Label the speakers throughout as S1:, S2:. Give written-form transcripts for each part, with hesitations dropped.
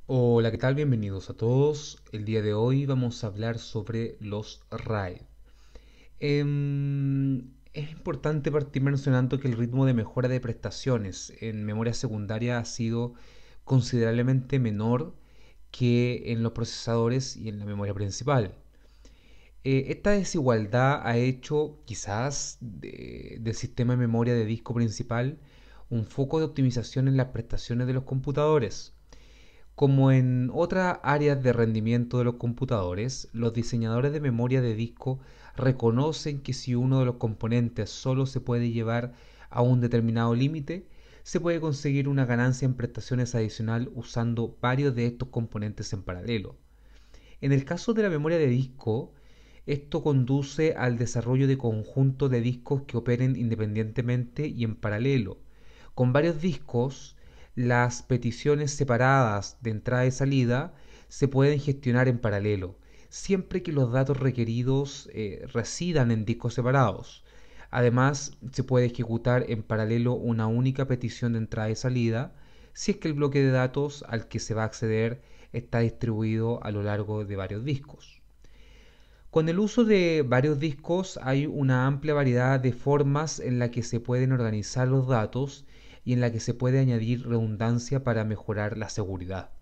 S1: Hola, ¿qué tal? Bienvenidos a todos. El día de hoy vamos a hablar sobre los RAID. Es importante partir mencionando que el ritmo de mejora de prestaciones en memoria secundaria ha sido considerablemente menor que en los procesadores y en la memoria principal. Esta desigualdad ha hecho quizás del sistema de memoria de disco principal un foco de optimización en las prestaciones de los computadores. Como en otras áreas de rendimiento de los computadores, los diseñadores de memoria de disco reconocen que si uno de los componentes solo se puede llevar a un determinado límite, se puede conseguir una ganancia en prestaciones adicional usando varios de estos componentes en paralelo. En el caso de la memoria de disco, esto conduce al desarrollo de conjuntos de discos que operen independientemente y en paralelo. Con varios discos, las peticiones separadas de entrada y salida se pueden gestionar en paralelo, siempre que los datos requeridos residan en discos separados. Además, se puede ejecutar en paralelo una única petición de entrada y salida si es que el bloque de datos al que se va a acceder está distribuido a lo largo de varios discos. Con el uso de varios discos hay una amplia variedad de formas en la que se pueden organizar los datos y en la que se puede añadir redundancia para mejorar la seguridad.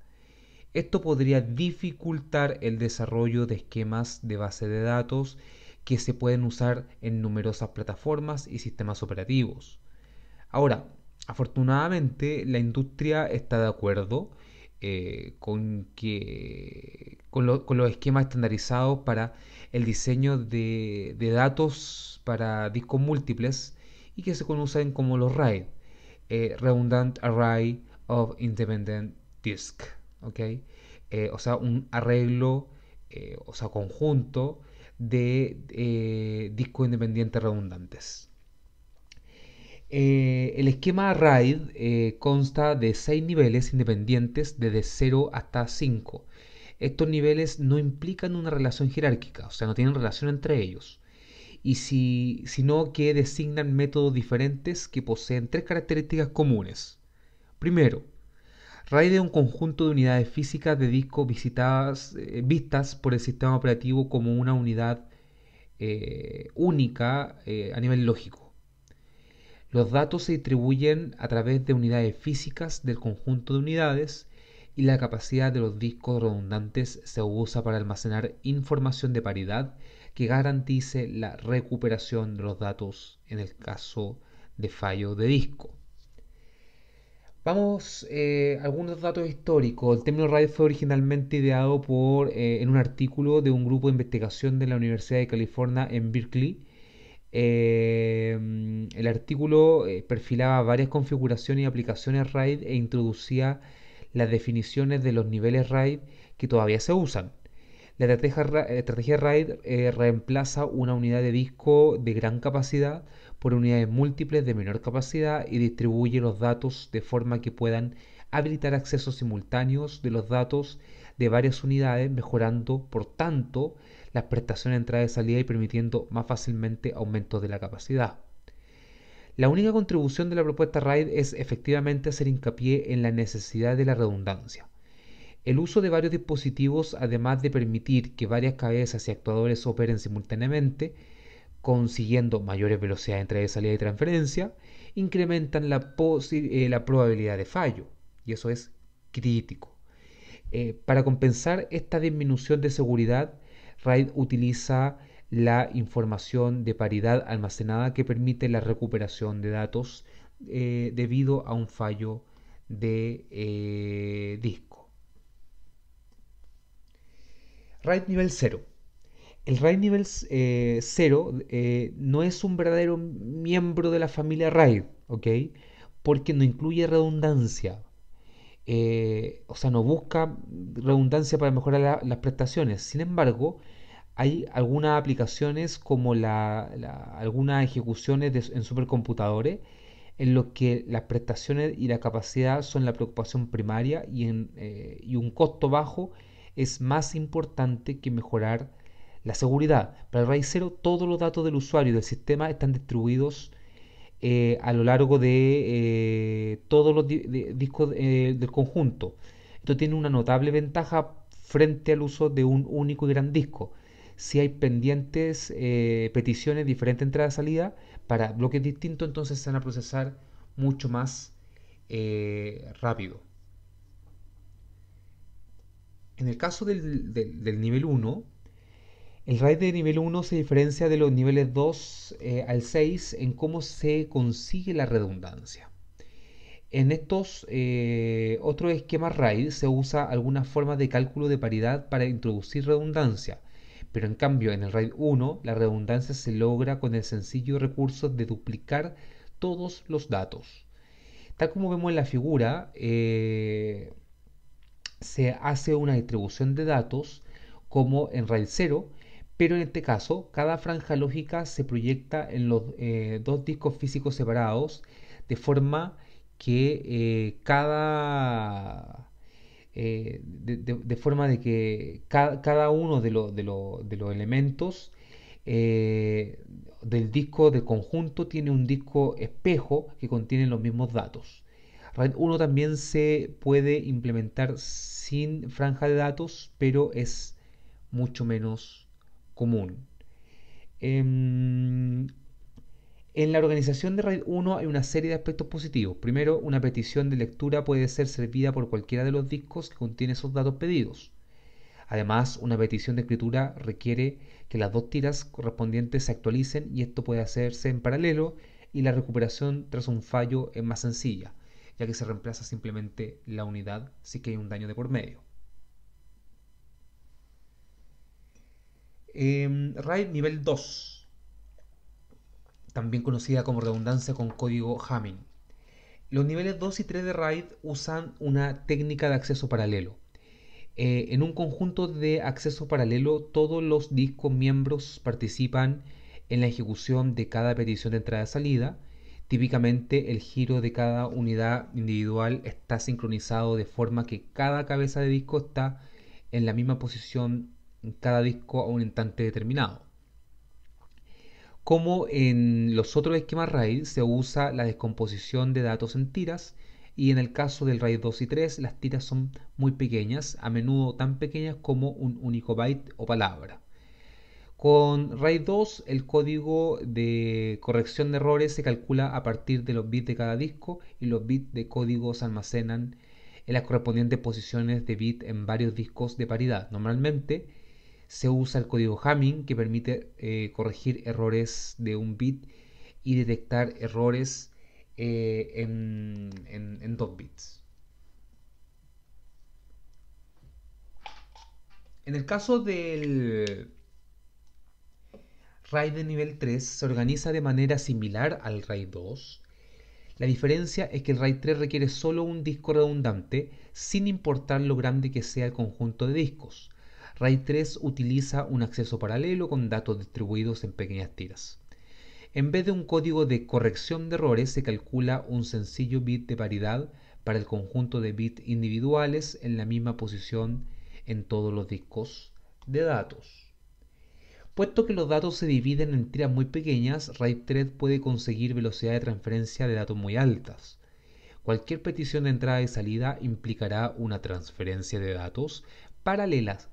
S1: Esto podría dificultar el desarrollo de esquemas de base de datos que se pueden usar en numerosas plataformas y sistemas operativos. Ahora, afortunadamente la industria está de acuerdo con los esquemas estandarizados para el diseño de datos para discos múltiples y que se conocen como los RAID, Redundant Array of Independent Disk, ¿ok? O sea, un arreglo, o sea, conjunto de discos independientes redundantes. El esquema RAID consta de 6 niveles independientes desde 0 hasta 5. Estos niveles no implican una relación jerárquica, o sea, no tienen relación entre ellos, sino que designan métodos diferentes que poseen tres características comunes. Primero, RAID es un conjunto de unidades físicas de disco vistas por el sistema operativo como una unidad única a nivel lógico. Los datos se distribuyen a través de unidades físicas del conjunto de unidades y la capacidad de los discos redundantes se usa para almacenar información de paridad que garantice la recuperación de los datos en el caso de fallo de disco. Vamos a algunos datos históricos. El término RAID fue originalmente ideado en un artículo de un grupo de investigación de la Universidad de California en Berkeley. El artículo perfilaba varias configuraciones y aplicaciones RAID e introducía las definiciones de los niveles RAID que todavía se usan. La estrategia RAID reemplaza una unidad de disco de gran capacidad por unidades múltiples de menor capacidad y distribuye los datos de forma que puedan habilitar accesos simultáneos de los datos de varias unidades, mejorando, por tanto, las prestaciones de entrada y salida y permitiendo más fácilmente aumentos de la capacidad. La única contribución de la propuesta RAID es efectivamente hacer hincapié en la necesidad de la redundancia. El uso de varios dispositivos, además de permitir que varias cabezas y actuadores operen simultáneamente, consiguiendo mayores velocidades de entrada y salida y transferencia, incrementan la probabilidad de fallo. Y eso es crítico. Para compensar esta disminución de seguridad, RAID utiliza la información de paridad almacenada que permite la recuperación de datos debido a un fallo de disco. RAID nivel 0. El RAID nivel 0 no es un verdadero miembro de la familia RAID, ¿ok? Porque no incluye redundancia. O sea, no busca redundancia para mejorar las prestaciones. Sin embargo, hay algunas aplicaciones como algunas ejecuciones en supercomputadores en los que las prestaciones y la capacidad son la preocupación primaria y un costo bajo es más importante que mejorar la seguridad. Para el RAID 0 todos los datos del usuario y del sistema están distribuidos a lo largo de todos los discos del conjunto. Esto tiene una notable ventaja frente al uso de un único y gran disco. Si hay pendientes, peticiones, diferentes entrada-salida para bloques distintos, entonces se van a procesar mucho más rápido. En el caso del nivel uno, el RAID de nivel uno se diferencia de los niveles 2 al 6 en cómo se consigue la redundancia. En estos otros esquemas RAID se usa alguna forma de cálculo de paridad para introducir redundancia, pero en cambio en el RAID 1 la redundancia se logra con el sencillo recurso de duplicar todos los datos. Tal como vemos en la figura, se hace una distribución de datos como en RAID 0, pero en este caso cada franja lógica se proyecta en los dos discos físicos separados de forma que de forma de que cada uno de los elementos eh, del disco de conjunto tiene un disco espejo que contiene los mismos datos. RAID 1 también se puede implementar sin franja de datos, pero es mucho menos común. En la organización de RAID 1 hay una serie de aspectos positivos. Primero, una petición de lectura puede ser servida por cualquiera de los discos que contiene esos datos pedidos. Además, una petición de escritura requiere que las dos tiras correspondientes se actualicen y esto puede hacerse en paralelo y la recuperación tras un fallo es más sencilla, ya que se reemplaza simplemente la unidad si que hay un daño de por medio. RAID nivel 2, también conocida como redundancia con código Hamming. Los niveles 2 y 3 de RAID usan una técnica de acceso paralelo. En un conjunto de acceso paralelo, todos los discos miembros participan en la ejecución de cada petición de entrada-salida. Típicamente, el giro de cada unidad individual está sincronizado de forma que cada cabeza de disco está en la misma posición en cada disco a un instante determinado. Como en los otros esquemas RAID, se usa la descomposición de datos en tiras y en el caso del RAID 2 y 3 las tiras son muy pequeñas, a menudo tan pequeñas como un único byte o palabra. Con RAID 2 el código de corrección de errores se calcula a partir de los bits de cada disco y los bits de código se almacenan en las correspondientes posiciones de bit en varios discos de paridad. Normalmente se usa el código Hamming que permite corregir errores de un bit y detectar errores en 2 bits. En el caso del RAID de nivel 3 se organiza de manera similar al RAID 2. La diferencia es que el RAID 3 requiere solo un disco redundante sin importar lo grande que sea el conjunto de discos. RAID 3 utiliza un acceso paralelo con datos distribuidos en pequeñas tiras. En vez de un código de corrección de errores, se calcula un sencillo bit de paridad para el conjunto de bits individuales en la misma posición en todos los discos de datos. Puesto que los datos se dividen en tiras muy pequeñas, RAID 3 puede conseguir velocidad de transferencia de datos muy altas. Cualquier petición de entrada y salida implicará una transferencia de datos paralelas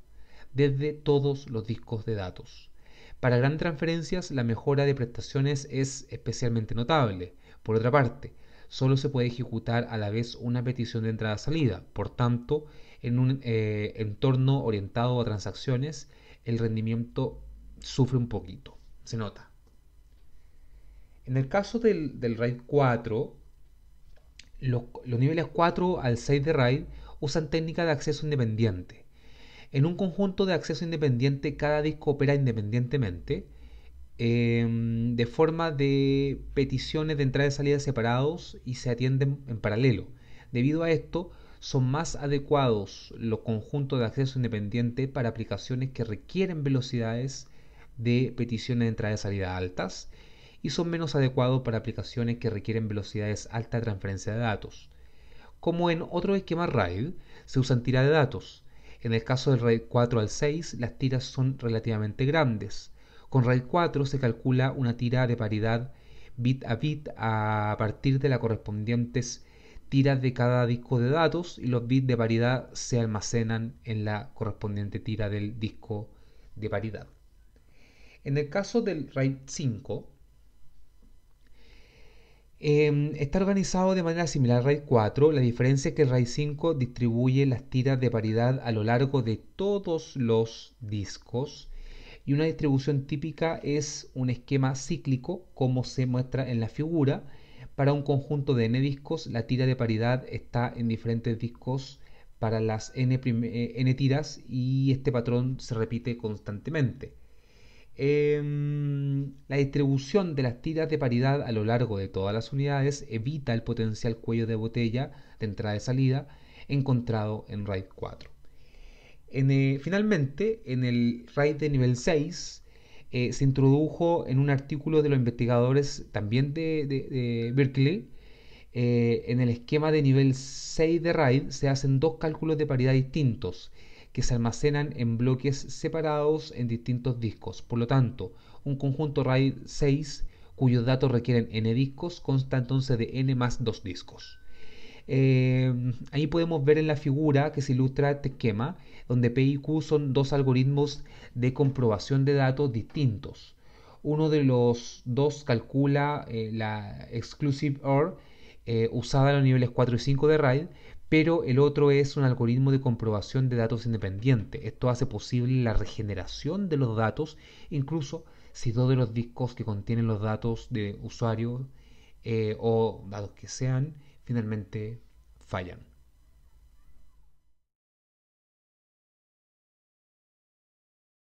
S1: desde todos los discos de datos. Para grandes transferencias, la mejora de prestaciones es especialmente notable. Por otra parte, solo se puede ejecutar a la vez una petición de entrada-salida. Por tanto, en un entorno orientado a transacciones, el rendimiento sufre un poquito. Se nota. En el caso del RAID 4, los niveles 4 al 6 de RAID usan técnica de acceso independiente. En un conjunto de acceso independiente, cada disco opera independientemente, de forma de peticiones de entrada y salida separados y se atienden en paralelo. Debido a esto, son más adecuados los conjuntos de acceso independiente para aplicaciones que requieren velocidades de peticiones de entrada y salida altas y son menos adecuados para aplicaciones que requieren velocidades altas de transferencia de datos. Como en otros esquemas RAID, se usan tiras de datos. En el caso del RAID 4 al 6, las tiras son relativamente grandes. Con RAID 4 se calcula una tira de paridad bit a partir de las correspondientes tiras de cada disco de datos y los bits de paridad se almacenan en la correspondiente tira del disco de paridad. En el caso del RAID 5, está organizado de manera similar al RAID 4. La diferencia es que el RAID 5 distribuye las tiras de paridad a lo largo de todos los discos, y una distribución típica es un esquema cíclico, como se muestra en la figura. Para un conjunto de n discos, la tira de paridad está en diferentes discos para las n tiras, y este patrón se repite constantemente. La distribución de las tiras de paridad a lo largo de todas las unidades evita el potencial cuello de botella de entrada y salida encontrado en RAID 4. Finalmente, en el RAID de nivel 6, se introdujo en un artículo de los investigadores también de Berkeley. En el esquema de nivel 6 de RAID se hacen dos cálculos de paridad distintos que se almacenan en bloques separados en distintos discos. Por lo tanto, un conjunto RAID 6 cuyos datos requieren n discos consta entonces de n más 2 discos. Ahí podemos ver en la figura que se ilustra este esquema, donde P y Q son dos algoritmos de comprobación de datos distintos. Uno de los dos calcula la exclusive OR usada en los niveles 4 y 5 de RAID, pero el otro es un algoritmo de comprobación de datos independiente. Esto hace posible la regeneración de los datos, incluso si dos de los discos que contienen los datos de usuario o datos que sean finalmente fallan.